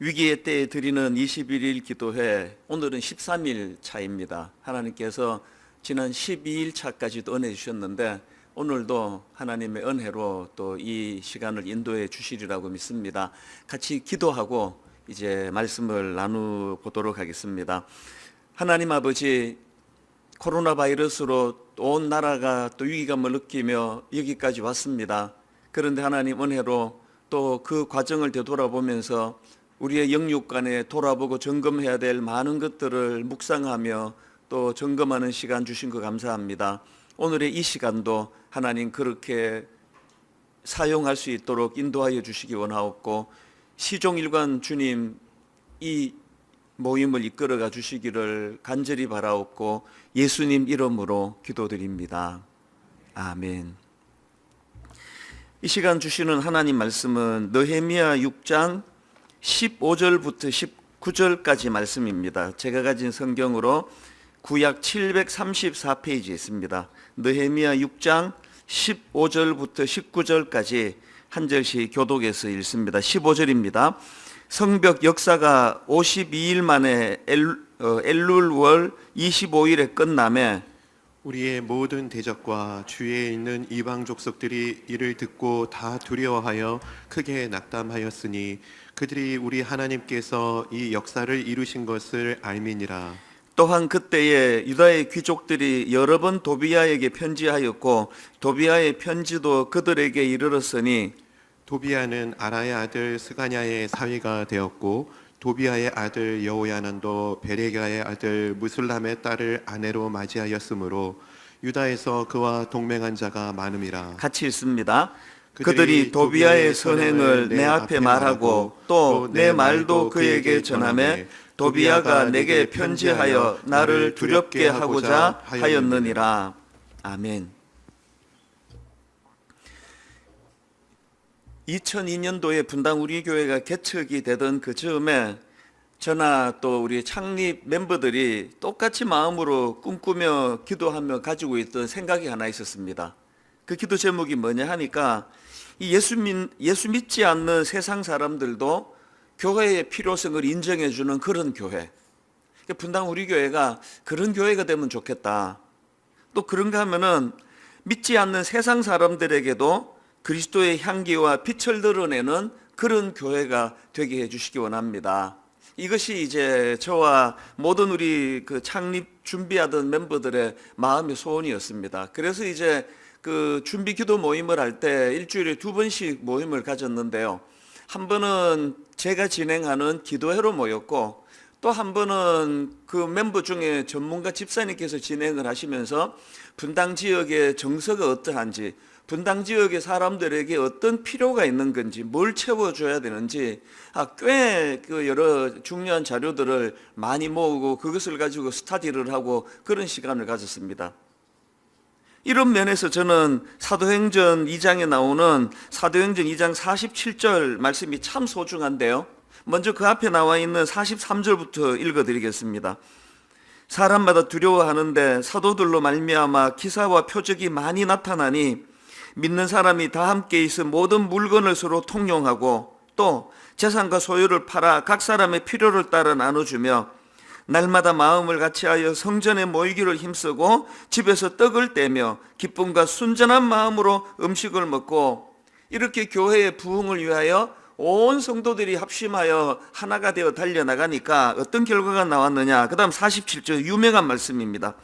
위기의 때에 드리는 21일 기도회, 오늘은 13일 차입니다. 하나님께서 지난 12일 차까지도 은혜 주셨는데 오늘도 하나님의 은혜로 또 이 시간을 인도해 주시리라고 믿습니다. 같이 기도하고 이제 말씀을 나누보도록 하겠습니다. 하나님 아버지, 코로나 바이러스로 온 나라가 또 위기감을 느끼며 여기까지 왔습니다. 그런데 하나님 은혜로 또 그 과정을 되돌아보면서 우리의 영육간에 돌아보고 점검해야 될 많은 것들을 묵상하며 또 점검하는 시간 주신 거 감사합니다. 오늘의 이 시간도 하나님 그렇게 사용할 수 있도록 인도하여 주시기 원하옵고, 시종일관 주님 이 모임을 이끌어가 주시기를 간절히 바라옵고 예수님 이름으로 기도드립니다. 아멘. 이 시간 주시는 하나님 말씀은 느헤미야 6장 15절부터 19절까지 말씀입니다. 제가 가진 성경으로 구약 734페이지에 있습니다. 느헤미야 6장 15절부터 19절까지 한 절씩 교독해서 읽습니다. 15절입니다. 성벽 역사가 52일 만에 엘룰월 25일에 끝남에 우리의 모든 대적과 주위에 있는 이방 족속들이 이를 듣고 다 두려워하여 크게 낙담하였으니 그들이 우리 하나님께서 이 역사를 이루신 것을 알미니라. 또한 그때에 유다의 귀족들이 여러 번 도비야에게 편지하였고 도비야의 편지도 그들에게 이르렀으니 도비야는 아라의 아들 스가냐의 사위가 되었고 도비야의 아들 여호야난도 베레가의 아들 무슬람의 딸을 아내로 맞이하였으므로 유다에서 그와 동맹한 자가 많음이라. 같이 읽습니다. 그들이 도비야의 선행을 내 앞에 말하고 또 내 말도 그에게 전하매 도비야가 내게 편지하여 나를 두렵게 하고자 하였느니라. 아멘. 2002년도에 분당 우리 교회가 개척이 되던 그 즈음에 저나 또 우리 창립 멤버들이 똑같이 마음으로 꿈꾸며 기도하며 가지고 있던 생각이 하나 있었습니다. 그 기도 제목이 뭐냐 하니까 이 예수 믿지 않는 세상 사람들도 교회의 필요성을 인정해주는 그런 교회, 분당 우리 교회가 그런 교회가 되면 좋겠다. 또 그런가 하면은 믿지 않는 세상 사람들에게도 그리스도의 향기와 빛을 드러내는 그런 교회가 되게 해주시기 원합니다. 이것이 이제 저와 모든 우리 그 창립 준비하던 멤버들의 마음의 소원이었습니다. 그래서 이제 그 준비 기도 모임을 할 때 일주일에 2번씩 모임을 가졌는데요. 한 번은 제가 진행하는 기도회로 모였고 또 한 번은 그 멤버 중에 전문가 집사님께서 진행을 하시면서 분당 지역의 정서가 어떠한지, 분당 지역의 사람들에게 어떤 필요가 있는 건지, 뭘 채워줘야 되는지 꽤 그 여러 중요한 자료들을 많이 모으고 그것을 가지고 스터디를 하고 그런 시간을 가졌습니다. 이런 면에서 저는 사도행전 2장에 나오는 사도행전 2장 47절 말씀이 참 소중한데요. 먼저 그 앞에 나와 있는 43절부터 읽어드리겠습니다. 사람마다 두려워하는데 사도들로 말미암아 기사와 표적이 많이 나타나니 믿는 사람이 다 함께 있어 모든 물건을 서로 통용하고 또 재산과 소유를 팔아 각 사람의 필요를 따라 나눠주며 날마다 마음을 같이하여 성전에 모이기를 힘쓰고 집에서 떡을 떼며 기쁨과 순전한 마음으로 음식을 먹고 이렇게 교회의 부흥을 위하여 온 성도들이 합심하여 하나가 되어 달려나가니까 어떤 결과가 나왔느냐. 그 다음 47절 유명한 말씀입니다.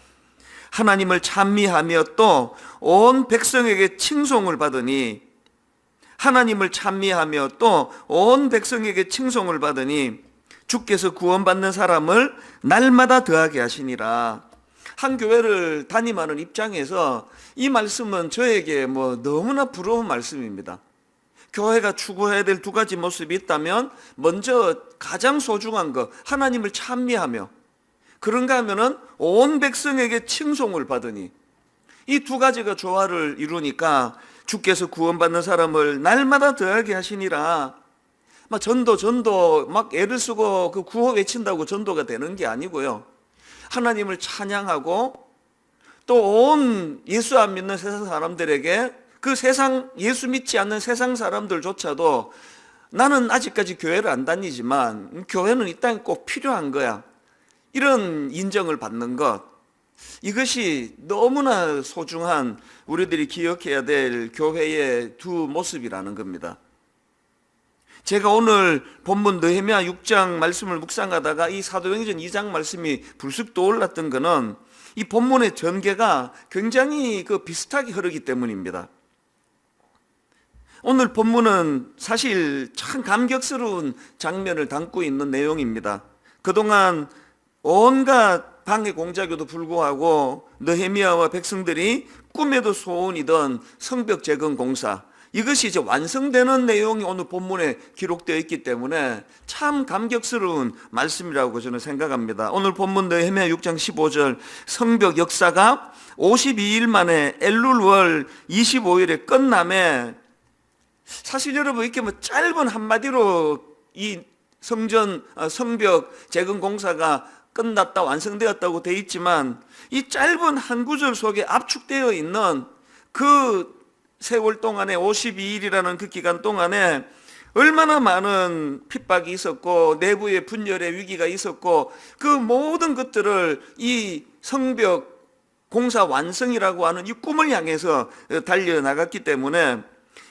하나님을 찬미하며 또 온 백성에게 칭송을 받으니 하나님을 찬미하며 또 온 백성에게 칭송을 받으니 주께서 구원받는 사람을 날마다 더하게 하시니라. 한 교회를 담임하는 입장에서 이 말씀은 저에게 너무나 부러운 말씀입니다. 교회가 추구해야 될 2가지 모습이 있다면 먼저 가장 소중한 것, 하나님을 찬미하며 그런가 하면은 온 백성에게 칭송을 받으니 이 2가지가 조화를 이루니까 주께서 구원받는 사람을 날마다 더하게 하시니라. 전도 막 애를 쓰고 그 구호 외친다고 전도가 되는 게 아니고요. 하나님을 찬양하고 또 온 예수 안 믿는 세상 사람들에게 그 세상 예수 믿지 않는 세상 사람들조차도 나는 아직까지 교회를 안 다니지만 교회는 이 땅에 꼭 필요한 거야. 이런 인정을 받는 것, 이것이 너무나 소중한 우리들이 기억해야 될 교회의 두 모습이라는 겁니다. 제가 오늘 본문 느헤미야 6장 말씀을 묵상하다가 이 사도행전 2장 말씀이 불쑥 떠올랐던 것은 이 본문의 전개가 굉장히 비슷하게 흐르기 때문입니다. 오늘 본문은 사실 참 감격스러운 장면을 담고 있는 내용입니다. 그동안 온갖 방해 공작에도 불구하고 느헤미야와 백성들이 꿈에도 소원이던 성벽 재건 공사, 이것이 이제 완성되는 내용이 오늘 본문에 기록되어 있기 때문에 참 감격스러운 말씀이라고 저는 생각합니다. 오늘 본문 느헤미야 6장 15절, 성벽 역사가 52일 만에 엘룰월 25일에 끝남에, 사실 여러분 이렇게 짧은 한마디로 이 성벽 재건 공사가 끝났다, 완성되었다고 되어 있지만 이 짧은 한 구절 속에 압축되어 있는 그 세월 동안에 52일이라는 그 기간 동안에 얼마나 많은 핍박이 있었고 내부의 분열의 위기가 있었고 그 모든 것들을 이 성벽 공사 완성이라고 하는 이 꿈을 향해서 달려나갔기 때문에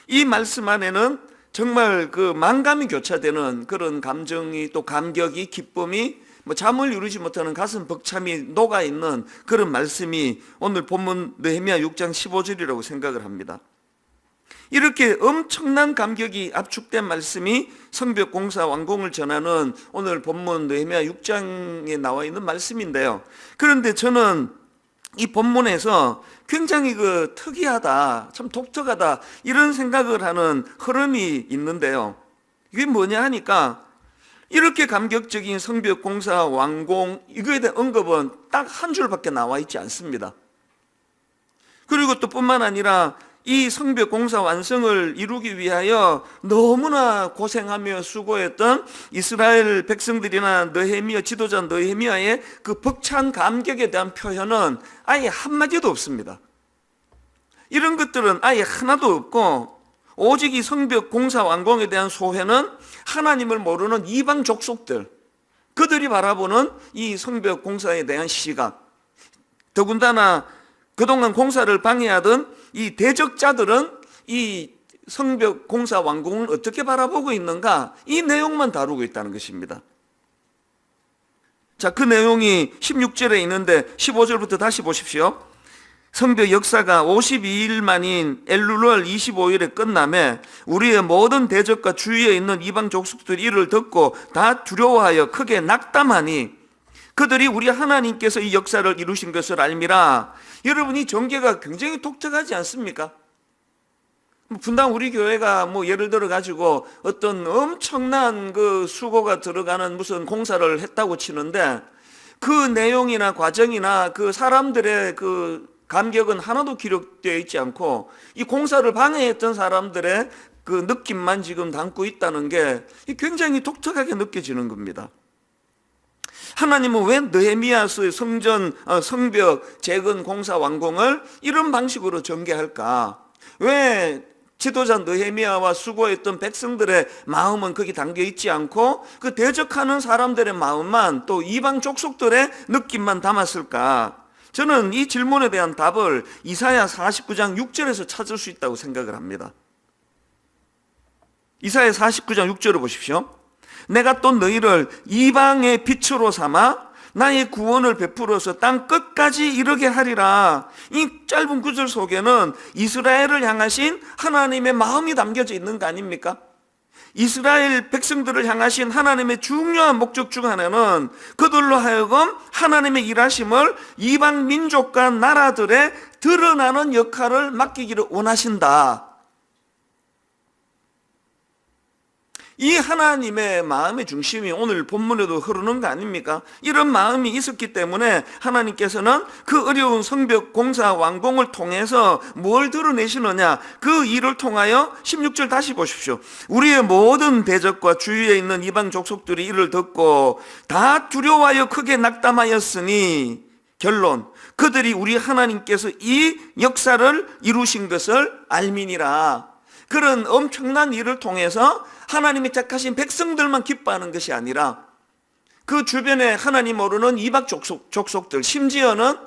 이 말씀 안에는 정말 만감이 교차되는 그런 감정이, 또 감격이, 기쁨이, 잠을 이루지 못하는 가슴 벅참이 녹아있는 그런 말씀이 오늘 본문 느헤미야 6장 15절이라고 생각을 합니다. 이렇게 엄청난 감격이 압축된 말씀이 성벽 공사 완공을 전하는 오늘 본문 느헤미야 6장에 나와 있는 말씀인데요. 그런데 저는 이 본문에서 굉장히 특이하다, 참 독특하다, 이런 생각을 하는 흐름이 있는데요. 이게 뭐냐 하니까 이렇게 감격적인 성벽 공사 완공, 이거에 대한 언급은 딱 한 줄밖에 나와 있지 않습니다. 그리고 또 뿐만 아니라 이 성벽 공사 완성을 이루기 위하여 너무나 고생하며 수고했던 이스라엘 백성들이나 느헤미야, 지도자 느헤미야의 그 벅찬 감격에 대한 표현은 아예 한마디도 없습니다. 이런 것들은 아예 하나도 없고, 오직 이 성벽 공사 완공에 대한 소회는 하나님을 모르는 이방 족속들, 그들이 바라보는 이 성벽 공사에 대한 시각, 더군다나 그동안 공사를 방해하던 이 대적자들은 이 성벽 공사 완공을 어떻게 바라보고 있는가, 이 내용만 다루고 있다는 것입니다. 자, 그 내용이 16절에 있는데 15절부터 다시 보십시오. 성벽 역사가 52일 만인 엘룰월 25일에 끝남에 우리의 모든 대적과 주위에 있는 이방 족속들이 이를 듣고 다 두려워하여 크게 낙담하니 그들이 우리 하나님께서 이 역사를 이루신 것을 알미라. 여러분, 이 전개가 굉장히 독특하지 않습니까? 분당 우리 교회가 예를 들어 가지고 어떤 엄청난 수고가 들어가는 무슨 공사를 했다고 치는데 그 내용이나 과정이나 그 사람들의 감격은 하나도 기록되어 있지 않고 이 공사를 방해했던 사람들의 그 느낌만 지금 담고 있다는 게 굉장히 독특하게 느껴지는 겁니다. 하나님은 왜 느헤미야서의 성벽 재건 공사 완공을 이런 방식으로 전개할까? 왜 지도자 느헤미야와 수고했던 백성들의 마음은 거기 담겨 있지 않고 그 대적하는 사람들의 마음만, 또 이방 족속들의 느낌만 담았을까? 저는 이 질문에 대한 답을 이사야 49장 6절에서 찾을 수 있다고 생각을 합니다. 이사야 49장 6절을 보십시오. 내가 또 너희를 이방의 빛으로 삼아 나의 구원을 베풀어서 땅 끝까지 이르게 하리라. 이 짧은 구절 속에는 이스라엘을 향하신 하나님의 마음이 담겨져 있는 거 아닙니까? 이스라엘 백성들을 향하신 하나님의 중요한 목적 중 하나는 그들로 하여금 하나님의 일하심을 이방 민족과 나라들의 드러나는 역할을 맡기기를 원하신다. 이 하나님의 마음의 중심이 오늘 본문에도 흐르는 거 아닙니까? 이런 마음이 있었기 때문에 하나님께서는 그 어려운 성벽 공사 완공을 통해서 뭘 드러내시느냐, 그 일을 통하여 16절 다시 보십시오. 우리의 모든 대적과 주위에 있는 이방 족속들이 이를 듣고 다 두려워하여 크게 낙담하였으니, 결론, 그들이 우리 하나님께서 이 역사를 이루신 것을 알미니라. 그런 엄청난 일을 통해서 하나님이 택하신 백성들만 기뻐하는 것이 아니라 그 주변에 하나님 모르는 이방 족속들, 심지어는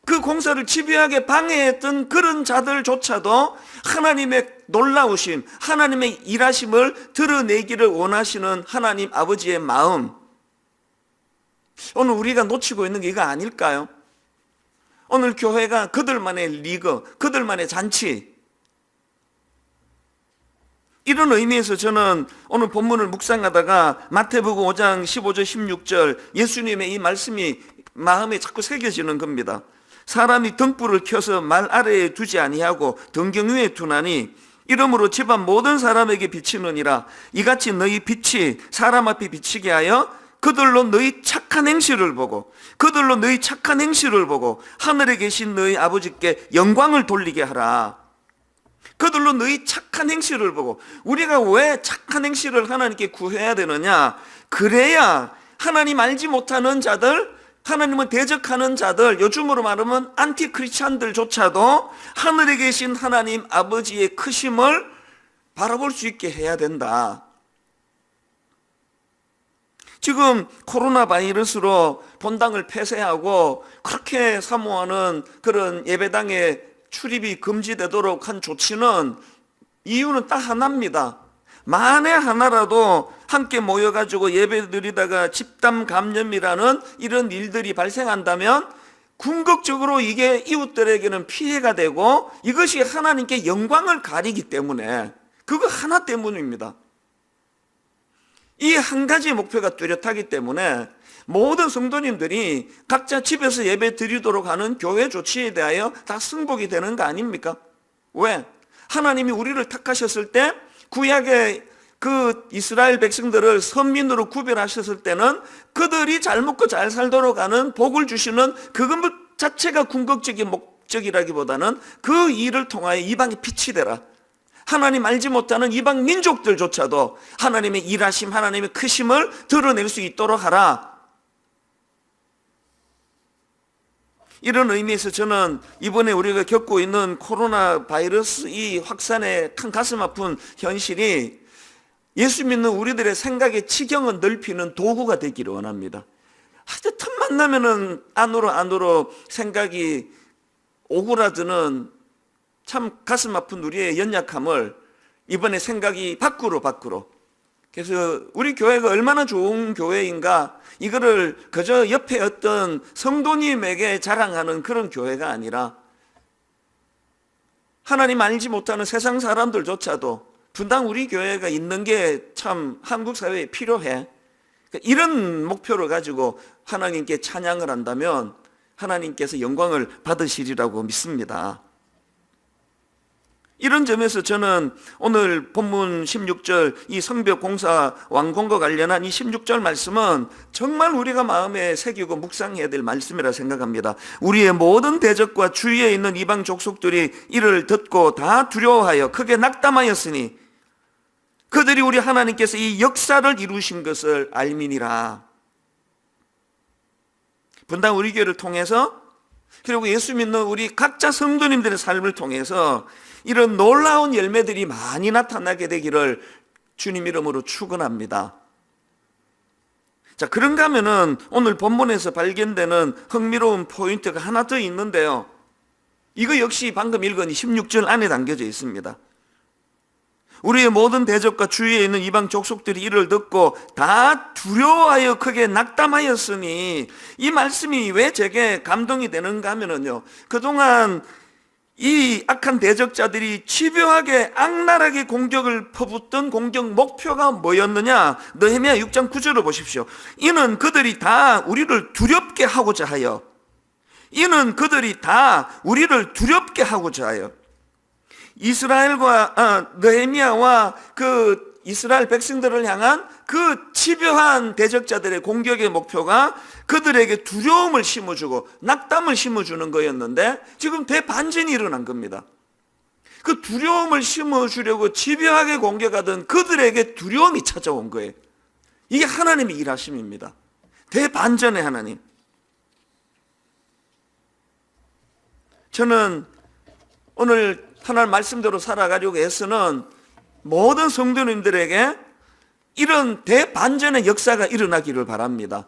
그 공사를 집요하게 방해했던 그런 자들조차도 하나님의 놀라우심, 하나님의 일하심을 드러내기를 원하시는 하나님 아버지의 마음, 오늘 우리가 놓치고 있는 게 이거 아닐까요? 오늘 교회가 그들만의 리그, 그들만의 잔치, 이런 의미에서 저는 오늘 본문을 묵상하다가 마태복음 5장 15절 16절 예수님의 이 말씀이 마음에 자꾸 새겨지는 겁니다. 사람이 등불을 켜서 말 아래에 두지 아니하고 등경 위에 두나니 이러므로 집안 모든 사람에게 비치느니라. 이같이 너희 빛이 사람 앞에 비치게 하여 그들로 너희 착한 행실을 보고 하늘에 계신 너희 아버지께 영광을 돌리게 하라. 그들로 너희 착한 행실을 보고, 우리가 왜 착한 행실을 하나님께 구해야 되느냐? 그래야 하나님 알지 못하는 자들, 하나님을 대적하는 자들, 요즘으로 말하면 안티크리스찬들조차도 하늘에 계신 하나님 아버지의 크심을 바라볼 수 있게 해야 된다. 지금 코로나 바이러스로 본당을 폐쇄하고 그렇게 사모하는 그런 예배당에 출입이 금지되도록 한 조치는 이유는 딱 하나입니다. 만에 하나라도 함께 모여가지고 예배 드리다가 집단 감염이라는 이런 일들이 발생한다면 궁극적으로 이게 이웃들에게는 피해가 되고 이것이 하나님께 영광을 가리기 때문에, 그거 하나 때문입니다. 이 한 가지 목표가 뚜렷하기 때문에 모든 성도님들이 각자 집에서 예배 드리도록 하는 교회 조치에 대하여 다 승복이 되는 거 아닙니까? 왜? 하나님이 우리를 택하셨을 때 구약의 그 이스라엘 백성들을 선민으로 구별하셨을 때는 그들이 잘 먹고 잘 살도록 하는 복을 주시는 그것 자체가 궁극적인 목적이라기보다는 그 일을 통하여 이방에 빛이 되라. 하나님 알지 못하는 이방 민족들조차도 하나님의 일하심, 하나님의 크심을 드러낼 수 있도록 하라. 이런 의미에서 저는 이번에 우리가 겪고 있는 코로나 바이러스 이 확산의 큰 가슴 아픈 현실이 예수 믿는 우리들의 생각의 치경을 넓히는 도구가 되기를 원합니다. 하여튼 틈만 나면은 안으로 생각이 오그라드는 참 가슴 아픈 우리의 연약함을 이번에 생각이 밖으로. 그래서 우리 교회가 얼마나 좋은 교회인가, 이거를 그저 옆에 어떤 성도님에게 자랑하는 그런 교회가 아니라 하나님 알지 못하는 세상 사람들조차도 분당 우리 교회가 있는 게 참 한국 사회에 필요해. 이런 목표를 가지고 하나님께 찬양을 한다면 하나님께서 영광을 받으시리라고 믿습니다. 이런 점에서 저는 오늘 본문 16절 이 성벽 공사 완공과 관련한 이 16절 말씀은 정말 우리가 마음에 새기고 묵상해야 될 말씀이라 생각합니다. 우리의 모든 대적과 주위에 있는 이방 족속들이 이를 듣고 다 두려워하여 크게 낙담하였으니 그들이 우리 하나님께서 이 역사를 이루신 것을 알미니라. 분당 우리 교회를 통해서, 그리고 예수 믿는 우리 각자 성도님들의 삶을 통해서 이런 놀라운 열매들이 많이 나타나게 되기를 주님 이름으로 축원합니다. 자, 그런가 하면은 오늘 본문에서 발견되는 흥미로운 포인트가 하나 더 있는데요. 이거 역시 방금 읽은 16절 안에 담겨져 있습니다. 우리의 모든 대적과 주위에 있는 이방 족속들이 이를 듣고 다 두려워하여 크게 낙담하였으니, 이 말씀이 왜 제게 감동이 되는가 하면은요, 그동안 이 악한 대적자들이 집요하게 악랄하게 공격을 퍼붓던 공격 목표가 뭐였느냐? 느헤미야 6장 9절을 보십시오. 이는 그들이 다 우리를 두렵게 하고자 하여, 이스라엘과 느헤미야와 그 이스라엘 백성들을 향한 그 집요한 대적자들의 공격의 목표가 그들에게 두려움을 심어주고 낙담을 심어주는 거였는데, 지금 대반전이 일어난 겁니다. 그 두려움을 심어주려고 집요하게 공격하던 그들에게 두려움이 찾아온 거예요. 이게 하나님의 일하심입니다. 대반전의 하나님. 저는 오늘 하나님 말씀대로 살아가려고 애쓰는 모든 성도님들에게 이런 대반전의 역사가 일어나기를 바랍니다.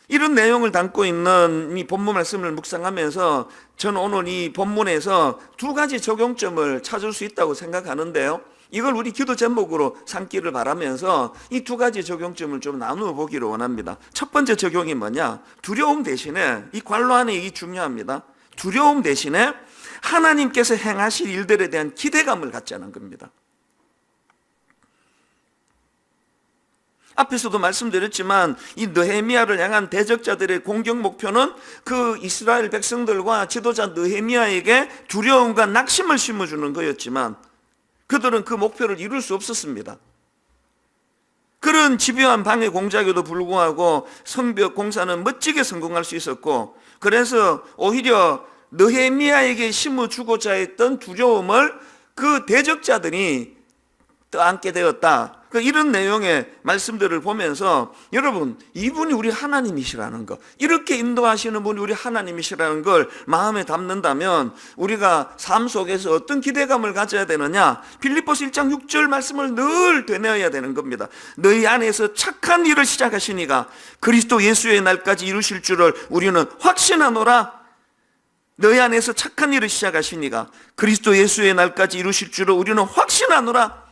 이런 내용을 담고 있는 이 본문 말씀을 묵상하면서 저는 오늘 이 본문에서 두 가지 적용점을 찾을 수 있다고 생각하는데요. 이걸 우리 기도 제목으로 삼기를 바라면서 이 두 가지 적용점을 좀 나누어 보기를 원합니다. 첫 번째 적용이 뭐냐? 두려움 대신에, 이 관로 안에 이게 중요합니다. 두려움 대신에 하나님께서 행하실 일들에 대한 기대감을 갖자는 겁니다. 앞에서도 말씀드렸지만 이 느헤미야를 향한 대적자들의 공격 목표는 그 이스라엘 백성들과 지도자 느헤미야에게 두려움과 낙심을 심어주는 거였지만 그들은 그 목표를 이룰 수 없었습니다. 그런 집요한 방해 공작에도 불구하고 성벽 공사는 멋지게 성공할 수 있었고, 그래서 오히려 느헤미야에게 심어주고자 했던 두려움을 그 대적자들이 떠안게 되었다. 이런 내용의 말씀들을 보면서 여러분, 이분이 우리 하나님이시라는 것, 이렇게 인도하시는 분이 우리 하나님이시라는 걸 마음에 담는다면 우리가 삶 속에서 어떤 기대감을 가져야 되느냐? 빌립보서 1장 6절 말씀을 늘 되뇌어야 되는 겁니다. 너희 안에서 착한 일을 시작하시니가 그리스도 예수의 날까지 이루실 줄을 우리는 확신하노라. 너희 안에서 착한 일을 시작하시니가 그리스도 예수의 날까지 이루실 줄을 우리는 확신하노라.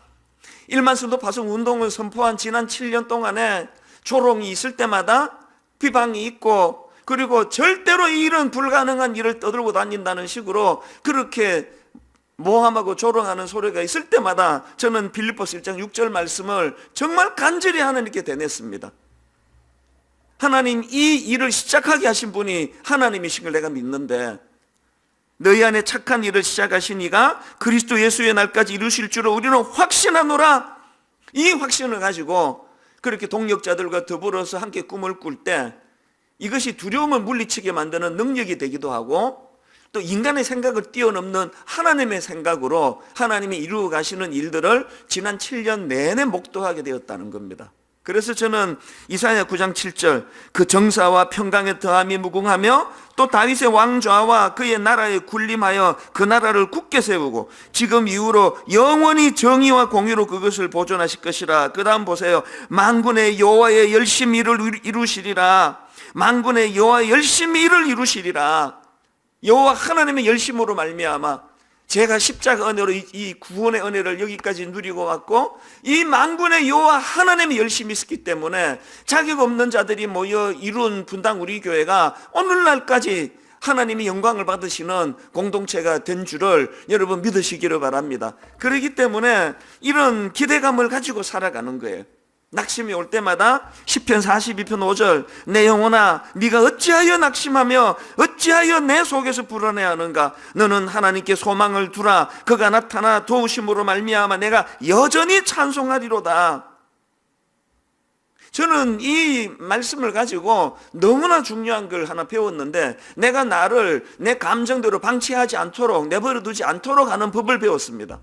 일만성도 파송 운동을 선포한 지난 7년 동안에 조롱이 있을 때마다 비방이 있고, 그리고 절대로 이 일은 불가능한 일을 떠들고 다닌다는 식으로 그렇게 모함하고 조롱하는 소리가 있을 때마다 저는 빌립보서 1장 6절 말씀을 정말 간절히 하나님께 대냈습니다. 하나님, 이 일을 시작하게 하신 분이 하나님이신 걸 내가 믿는데 너희 안에 착한 일을 시작하시니가 그리스도 예수의 날까지 이루실 줄을 우리는 확신하노라. 이 확신을 가지고 그렇게 동력자들과 더불어서 함께 꿈을 꿀 때 이것이 두려움을 물리치게 만드는 능력이 되기도 하고, 또 인간의 생각을 뛰어넘는 하나님의 생각으로 하나님이 이루어 가시는 일들을 지난 7년 내내 목도하게 되었다는 겁니다. 그래서 저는 이사야 9장 7절 그 정사와 평강의 더함이 무궁하며 또 다윗의 왕좌와 그의 나라에 군림하여 그 나라를 굳게 세우고 지금 이후로 영원히 정의와 공의로 그것을 보존하실 것이라. 그 다음 보세요. 만군의 여호와의 열심히 일을 이루시리라. 만군의 여호와의 열심히 일을 이루시리라. 여호와 하나님의 열심으로 말미암아 제가 십자가 은혜로 이 구원의 은혜를 여기까지 누리고 왔고, 이 만군의 여호와 하나님이 열심히 있었기 때문에 자격 없는 자들이 모여 이룬 분당 우리 교회가 오늘날까지 하나님이 영광을 받으시는 공동체가 된 줄을 여러분 믿으시기를 바랍니다. 그렇기 때문에 이런 기대감을 가지고 살아가는 거예요. 낙심이 올 때마다 시편 42편 5절 내 영혼아 네가 어찌하여 낙심하며 어찌하여 내 속에서 불안해하는가. 너는 하나님께 소망을 두라. 그가 나타나 도우심으로 말미암아 내가 여전히 찬송하리로다. 저는 이 말씀을 가지고 너무나 중요한 걸 하나 배웠는데, 내가 나를 내 감정대로 방치하지 않도록, 내버려 두지 않도록 하는 법을 배웠습니다.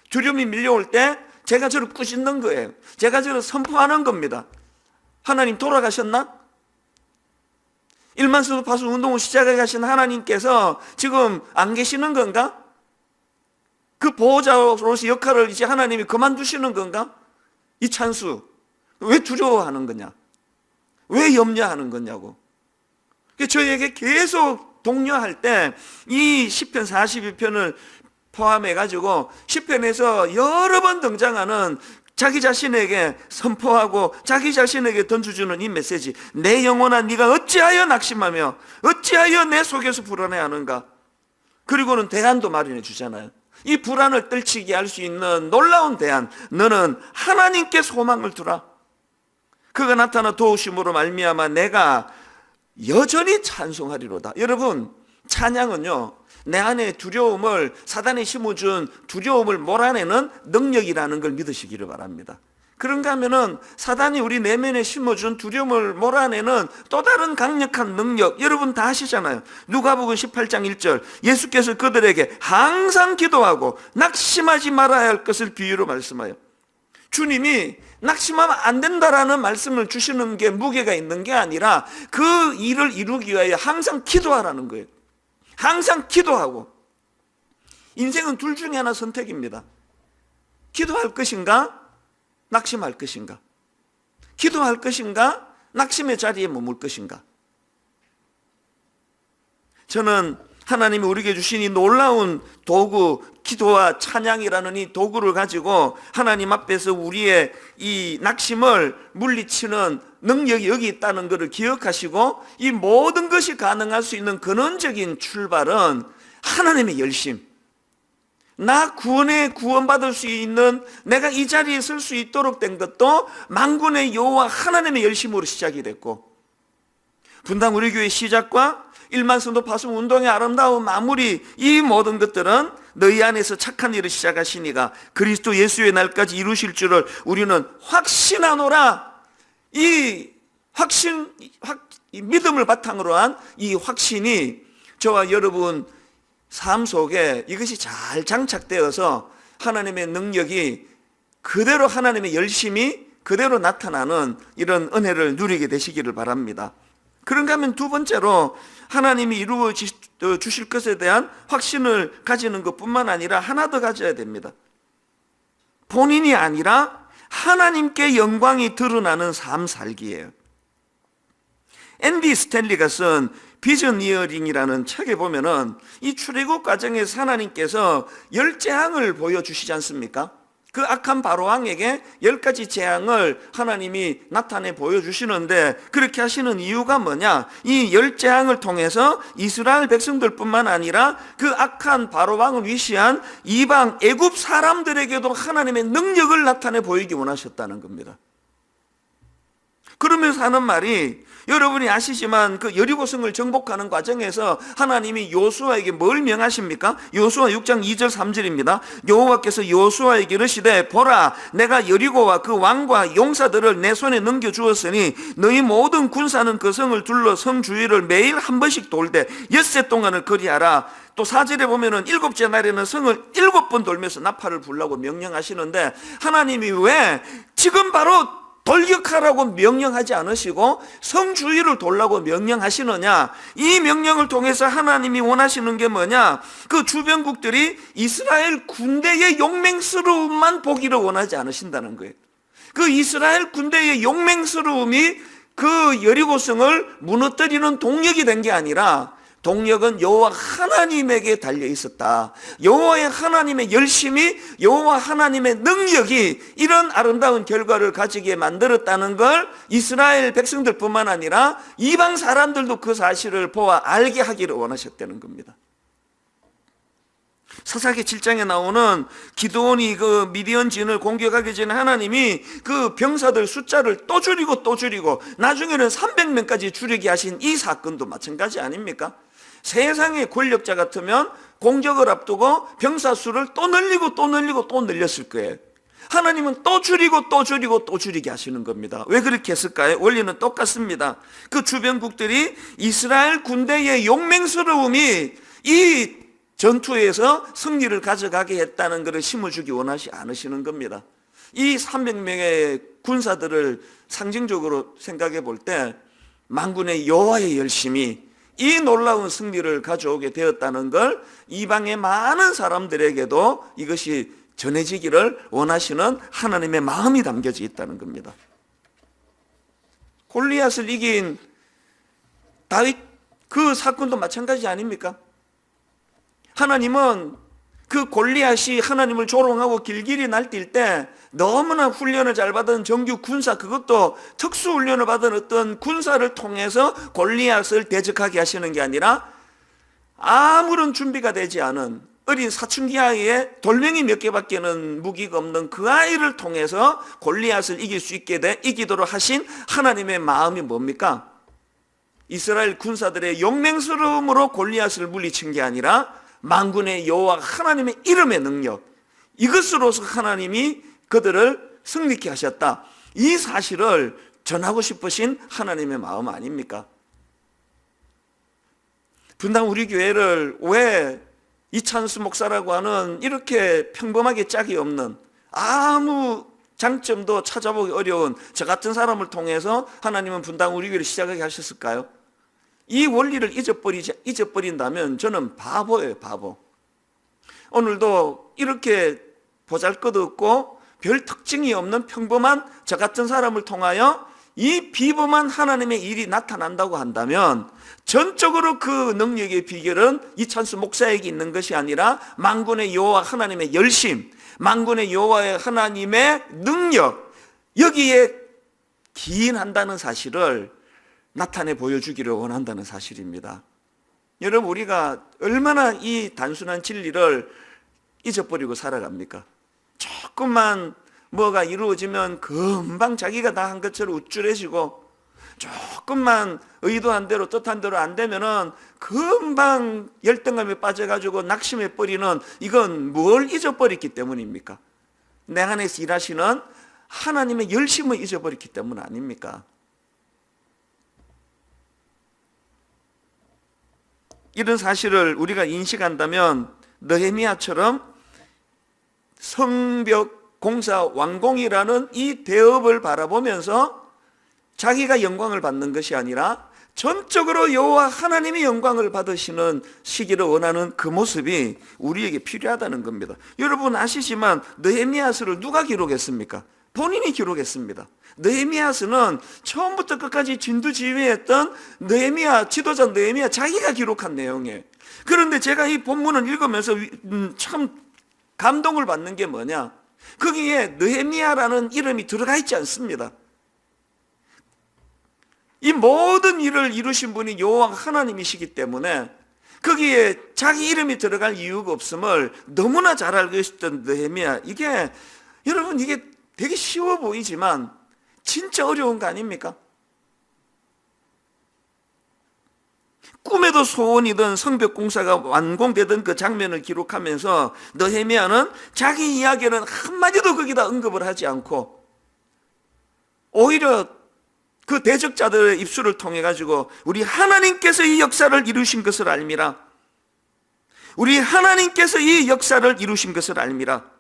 두려움이 밀려올 때 제가 저를 꾸짖는 거예요. 제가 저를 선포하는 겁니다. 하나님 돌아가셨나? 일만수도 파수 운동을 시작해 가신 하나님께서 지금 안 계시는 건가? 그 보호자로서 역할을 이제 하나님이 그만두시는 건가? 이 찬수 왜 두려워하는 거냐? 왜 염려하는 거냐고. 저에게 계속 독려할 때 이 시편 42편을 포함해가지고 시편에서 여러 번 등장하는 자기 자신에게 선포하고 자기 자신에게 던져주는 이 메시지, 내 영혼아 네가 어찌하여 낙심하며 어찌하여 내 속에서 불안해하는가. 그리고는 대안도 마련해 주잖아요. 이 불안을 떨치게 할 수 있는 놀라운 대안, 너는 하나님께 소망을 두라. 그가 나타나 도우심으로 말미암아 내가 여전히 찬송하리로다. 여러분, 찬양은요 내 안에 두려움을, 사단이 심어준 두려움을 몰아내는 능력이라는 걸 믿으시기를 바랍니다. 그런가 하면은 사단이 우리 내면에 심어준 두려움을 몰아내는 또 다른 강력한 능력, 여러분 다 아시잖아요. 누가복음 18장 1절 예수께서 그들에게 항상 기도하고 낙심하지 말아야 할 것을 비유로 말씀하여, 주님이 낙심하면 안 된다라는 말씀을 주시는 게 무게가 있는 게 아니라 그 일을 이루기 위하여 항상 기도하라는 거예요. 항상 기도하고. 인생은 둘 중에 하나 선택입니다. 기도할 것인가? 낙심할 것인가? 기도할 것인가? 낙심의 자리에 머물 것인가? 저는 하나님이 우리에게 주신 이 놀라운 도구, 기도와 찬양이라는 이 도구를 가지고 하나님 앞에서 우리의 이 낙심을 물리치는 능력이 여기 있다는 것을 기억하시고, 이 모든 것이 가능할 수 있는 근원적인 출발은 하나님의 열심, 나 구원받을 수 있는, 내가 이 자리에 설 수 있도록 된 것도 만군의 여호와 하나님의 열심으로 시작이 됐고, 분당 우리 교회 시작과 1만 성도 파송 운동의 아름다운 마무리, 이 모든 것들은 너희 안에서 착한 일을 시작하시니가 그리스도 예수의 날까지 이루실 줄을 우리는 확신하노라. 이 믿음을 바탕으로 한 이 확신이 저와 여러분 삶 속에 이것이 잘 장착되어서 하나님의 능력이 그대로, 하나님의 열심이 그대로 나타나는 이런 은혜를 누리게 되시기를 바랍니다. 그런가 하면 두 번째로, 하나님이 이루어 주실 것에 대한 확신을 가지는 것뿐만 아니라 하나 더 가져야 됩니다. 본인이 아니라 하나님께 영광이 드러나는 삶 살기예요. 앤디 스탠리가 쓴 비저니어링이라는 책에 보면은 이 출애굽 과정에서 하나님께서 10재앙을 보여주시지 않습니까? 그 악한 바로왕에게 10가지 재앙을 하나님이 나타내 보여주시는데, 그렇게 하시는 이유가 뭐냐? 이 10재앙을 통해서 이스라엘 백성들뿐만 아니라 그 악한 바로왕을 위시한 이방 애굽 사람들에게도 하나님의 능력을 나타내 보이기 원하셨다는 겁니다. 그러면서 하는 말이, 여러분이 아시지만 그 여리고성을 정복하는 과정에서 하나님이 요수아에게 뭘 명하십니까? 요수아 6장 2절 3절입니다. 여호와께서 요수아에게 이르시되, 보라, 내가 여리고와 그 왕과 용사들을 내 손에 넘겨주었으니 너희 모든 군사는 그 성을 둘러 성 주위를 매일 한 번씩 돌되 엿새 동안을 그리하라. 또 4절에 보면은 7째 날에는 성을 7번 돌면서 나팔을 불라고 명령하시는데, 하나님이 왜 지금 바로 돌격하라고 명령하지 않으시고 성 주위를 돌라고 명령하시느냐? 이 명령을 통해서 하나님이 원하시는 게 뭐냐? 그 주변국들이 이스라엘 군대의 용맹스러움만 보기를 원하지 않으신다는 거예요. 그 이스라엘 군대의 용맹스러움이 그 여리고성을 무너뜨리는 동력이 된 게 아니라, 동력은 여호와 하나님에게 달려 있었다. 여호와의 하나님의 열심이, 여호와 하나님의 능력이 이런 아름다운 결과를 가지게 만들었다는 걸 이스라엘 백성들뿐만 아니라 이방 사람들도 그 사실을 보아 알게 하기를 원하셨다는 겁니다. 사사기 7장에 나오는 기드온이 그 미디안 진을 공격하기 전에 하나님이 그 병사들 숫자를 또 줄이고 또 줄이고 나중에는 300명까지 줄이게 하신 이 사건도 마찬가지 아닙니까? 세상의 권력자 같으면 공격을 앞두고 병사 수를 또 늘리고 또 늘리고 또 늘렸을 거예요. 하나님은 또 줄이고 또 줄이고 또 줄이게 하시는 겁니다. 왜 그렇게 했을까요? 원리는 똑같습니다. 그 주변국들이 이스라엘 군대의 용맹스러움이 이 전투에서 승리를 가져가게 했다는 것을 심어주기 원하지 않으시는 겁니다. 이 300명의 군사들을 상징적으로 생각해 볼 때 만군의 여호와의 열심이 이 놀라운 승리를 가져오게 되었다는 걸 이방의 많은 사람들에게도 이것이 전해지기를 원하시는 하나님의 마음이 담겨져 있다는 겁니다. 골리앗을 이긴 다윗 그 사건도 마찬가지 아닙니까? 하나님은 그 골리앗이 하나님을 조롱하고 길길이 날뛸 때 너무나 훈련을 잘 받은 정규 군사, 그것도 특수 훈련을 받은 어떤 군사를 통해서 골리앗을 대적하게 하시는 게 아니라 아무런 준비가 되지 않은 어린 사춘기 아이의 돌멩이 몇 개밖에는 무기가 없는 그 아이를 통해서 골리앗을 이길 수 있게 이기도록 하신 하나님의 마음이 뭡니까? 이스라엘 군사들의 용맹스러움으로 골리앗을 물리친 게 아니라 만군의 여호와 하나님의 이름의 능력, 이것으로서 하나님이 그들을 승리케 하셨다. 이 사실을 전하고 싶으신 하나님의 마음 아닙니까? 분당 우리 교회를 왜 이찬수 목사라고 하는 이렇게 평범하게 짝이 없는, 아무 장점도 찾아보기 어려운 저 같은 사람을 통해서 하나님은 분당 우리 교회를 시작하게 하셨을까요? 이 원리를 잊어버린다면 저는 바보예요, 바보. 오늘도 이렇게 보잘것없고 별 특징이 없는 평범한 저 같은 사람을 통하여 이 비범한 하나님의 일이 나타난다고 한다면 전적으로 그 능력의 비결은 이찬수 목사에게 있는 것이 아니라 만군의 여호와 하나님의 열심, 만군의 여호와 하나님의 능력, 여기에 기인한다는 사실을 나타내 보여주기를 원한다는 사실입니다. 여러분, 우리가 얼마나 이 단순한 진리를 잊어버리고 살아갑니까? 조금만 뭐가 이루어지면 금방 자기가 다 한 것처럼 우쭐해지고, 조금만 의도한 대로 뜻한 대로 안 되면은 금방 열등감에 빠져가지고 낙심해 버리는, 이건 뭘 잊어버렸기 때문입니까? 내 안에서 일하시는 하나님의 열심을 잊어버렸기 때문 아닙니까? 이런 사실을 우리가 인식한다면 느헤미야처럼 성벽 공사 완공이라는 이 대업을 바라보면서 자기가 영광을 받는 것이 아니라 전적으로 여호와 하나님의 영광을 받으시는 시기를 원하는 그 모습이 우리에게 필요하다는 겁니다. 여러분 아시지만 느헤미야서를 누가 기록했습니까? 본인이 기록했습니다. 느헤미야서는 처음부터 끝까지 진두지휘했던 느헤미야, 지도자 느헤미야 자기가 기록한 내용이에요. 그런데 제가 이 본문을 읽으면서 참 감동을 받는 게 뭐냐? 거기에 느헤미야라는 이름이 들어가 있지 않습니다. 이 모든 일을 이루신 분이 여호와 하나님이시기 때문에 거기에 자기 이름이 들어갈 이유가 없음을 너무나 잘 알고 있었던 느헤미야. 이게 여러분, 이게 되게 쉬워 보이지만 진짜 어려운 거 아닙니까? 꿈에도 소원이던 성벽 공사가 완공되던 그 장면을 기록하면서 느헤미야는 자기 이야기는 한마디도 거기다 언급을 하지 않고 오히려 그 대적자들의 입술을 통해 가지고 우리 하나님께서 이 역사를 이루신 것을 알미라, 우리 하나님께서 이 역사를 이루신 것을 알미라.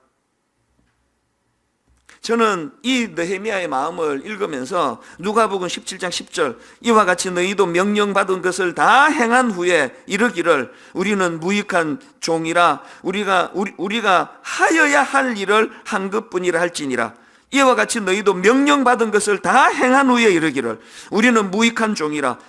저는 이 느헤미야의 마음을 읽으면서 누가복음 17장 10절, 이와 같이 너희도 명령받은 것을 다 행한 후에 이르기를 우리는 무익한 종이라, 우리가 하여야 할 일을 한 것뿐이라 할지니라. 이와 같이 너희도 명령받은 것을 다 행한 후에 이르기를 우리는 무익한 종이라,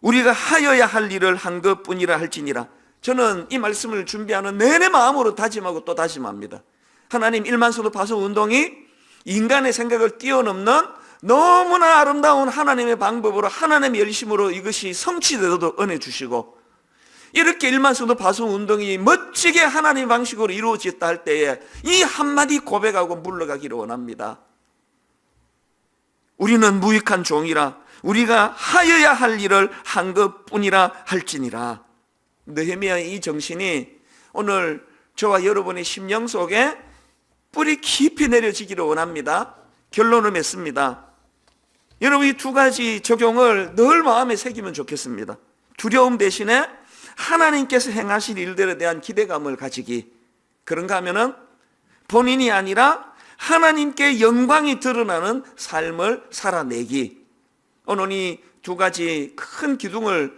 우리가 하여야 할 일을 한 것뿐이라 할지니라. 저는 이 말씀을 준비하는 내내 마음으로 다짐하고 또 다짐합니다. 하나님, 1만 소도 파송 운동이 인간의 생각을 뛰어넘는 너무나 아름다운 하나님의 방법으로, 하나님의 열심으로 이것이 성취되도록 은혜 주시고, 이렇게 1만 성도 파송 운동이 멋지게 하나님 방식으로 이루어졌다 할 때에 이 한마디 고백하고 물러가기를 원합니다. 우리는 무익한 종이라, 우리가 하여야 할 일을 한 것뿐이라 할지니라. 느헤미야의 이 정신이 오늘 저와 여러분의 심령 속에 뿌리 깊이 내려지기를 원합니다. 결론을 맺습니다. 여러분, 이 두 가지 적용을 늘 마음에 새기면 좋겠습니다. 두려움 대신에 하나님께서 행하실 일들에 대한 기대감을 가지기. 그런가 하면은 본인이 아니라 하나님께 영광이 드러나는 삶을 살아내기. 오늘 이 두 가지 큰 기둥을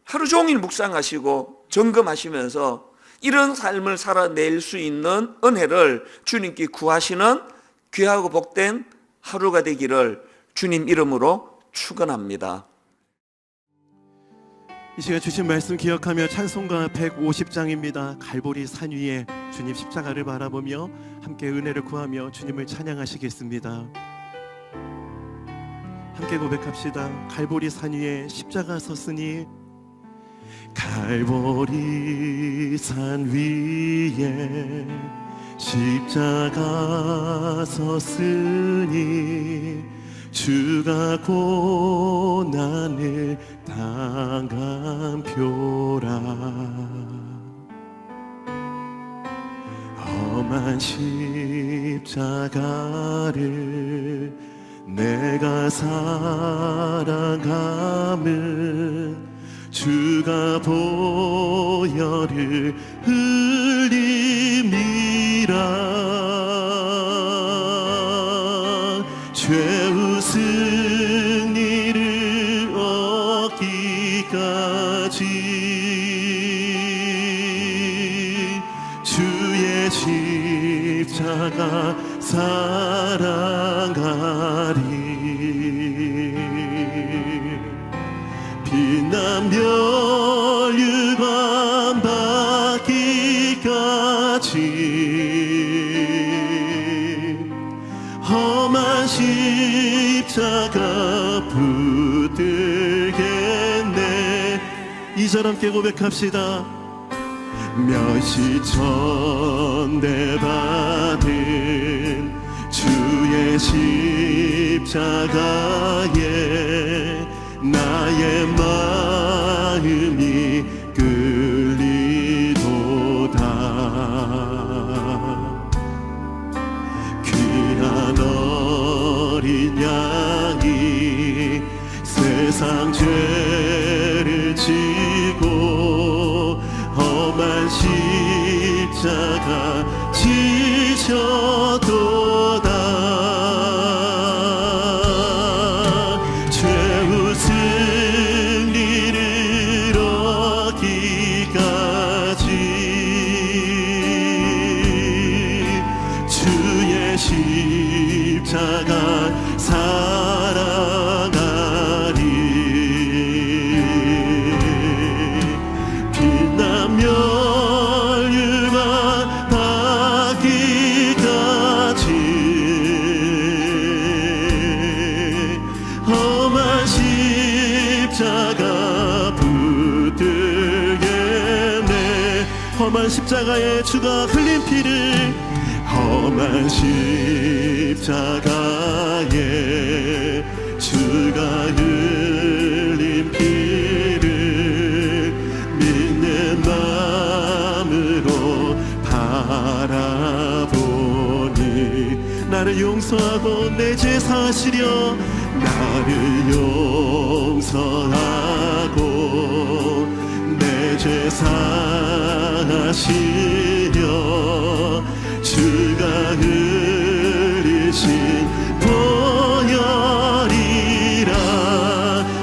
하루 종일 묵상하시고 점검하시면서 이런 삶을 살아낼 수 있는 은혜를 주님께 구하시는 귀하고 복된 하루가 되기를 주님 이름으로 축원합니다. 이 시간 주신 말씀 기억하며 찬송가 150장입니다. 갈보리 산 위에 주님 십자가를 바라보며 함께 은혜를 구하며 주님을 찬양하시겠습니다. 함께 고백합시다. 갈보리 산 위에 십자가 섰으니, 갈보리 산 위에 십자가 섰으니 주가 고난을 당한 표라. 험한 십자가를 내가 살아감은 주가 보혈을 흘림이라. 죄의 승리를 얻기까지 주의 십자가 십자가 사랑하리. 빛난 멸류관 받기까지 험한 십자가 붙들겠네. 2절 함께 고백합시다. 멸시천대 받은 주의 십자가에 나의 마음이 끌리도다. 귀한 어린 양이 세상 죄를 지고 험한 십자가 지셨도다. 최후 승리를 얻기까지 주의 십자가 사랑하리. 빛난 멸류관 받기까지 험한 십자가 붙들겠네. 험한 십자가에 주가 흘린 피를, 험한 십자가에 주가 흘린 피를 믿는 마음으로 바라보니 나를 용서하고 내 죄 사하시려. 나를 용서하고 내 죄 사하시려. 주가 흘리신 보혈이라.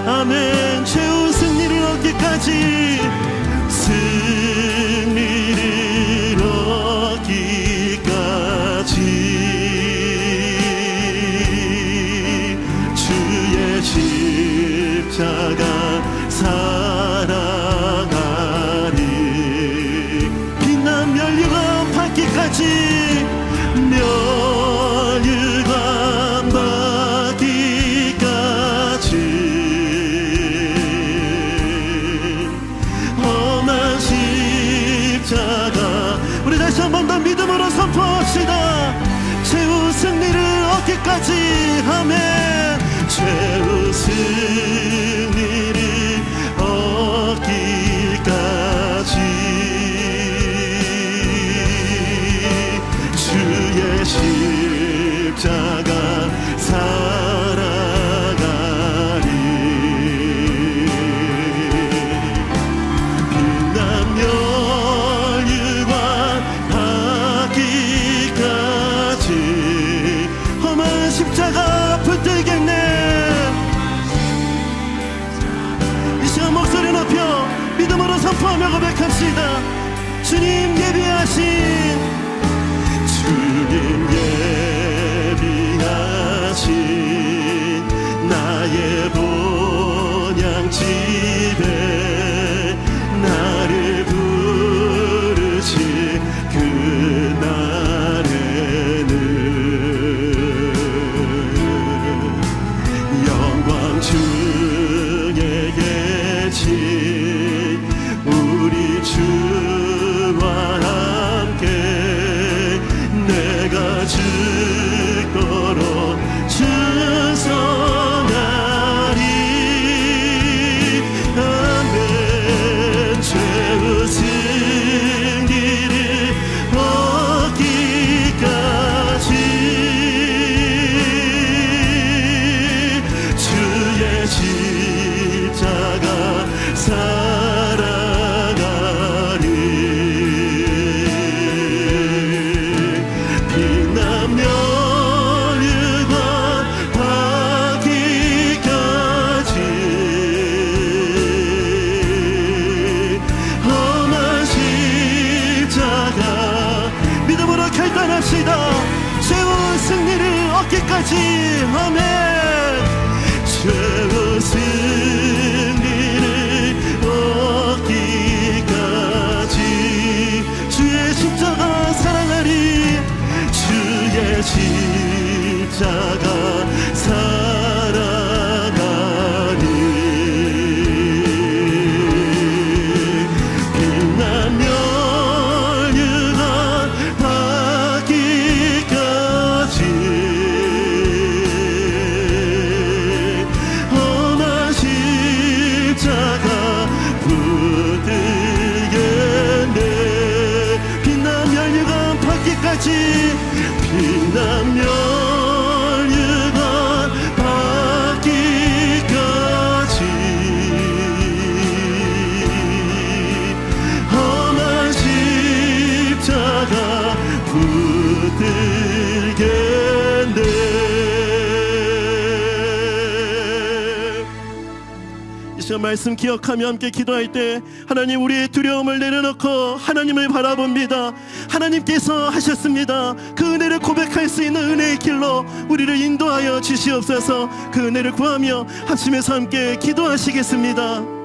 아멘. 최후 승리를 얻기까지, 승리를 얻기까지 주의 십자가 사랑하리. 빛난 멸류관 받기까지, 멸류관 받기까지 험한 십자가. 우리 다시 한 번 더 믿음으로 선포합시다. 최후 승리를 얻기까지. 아멘. 최후 승리를 얻기까지 주의 십자가 사랑하리. 빛난 멸류관 받기까지 험한 십자가 붙들겠네. 이 시간 목소리 높여 믿음으로 선포하며 고백합시다. 주님 예비하신, 주님 예비하신 나의 본향집에 나를 부르신 그날에는 영광 중에 계신 우리 주와 함께 내가 죽도록 충성하리. 받기까지 아멘. 최후 승리를 얻기까지 주의 십자가 사랑하리. 주의 십자가 사랑하리. 빛나며 유한 받기까지 험한 십자가 붙들겠네. 빛나며 유한 받기까지 빛나며 유한 받기까지 험한 십자가 붙들겠네. 이 시간 말씀 기억하며 함께 기도할 때 하나님, 우리의 두려움을 내려놓고 하나님을 바라봅니다. 하나님께서 하셨습니다. 그 은혜를 고백할 수 있는 은혜의 길로 우리를 인도하여 주시옵소서. 그 은혜를 구하며 합심해서 함께 기도하시겠습니다.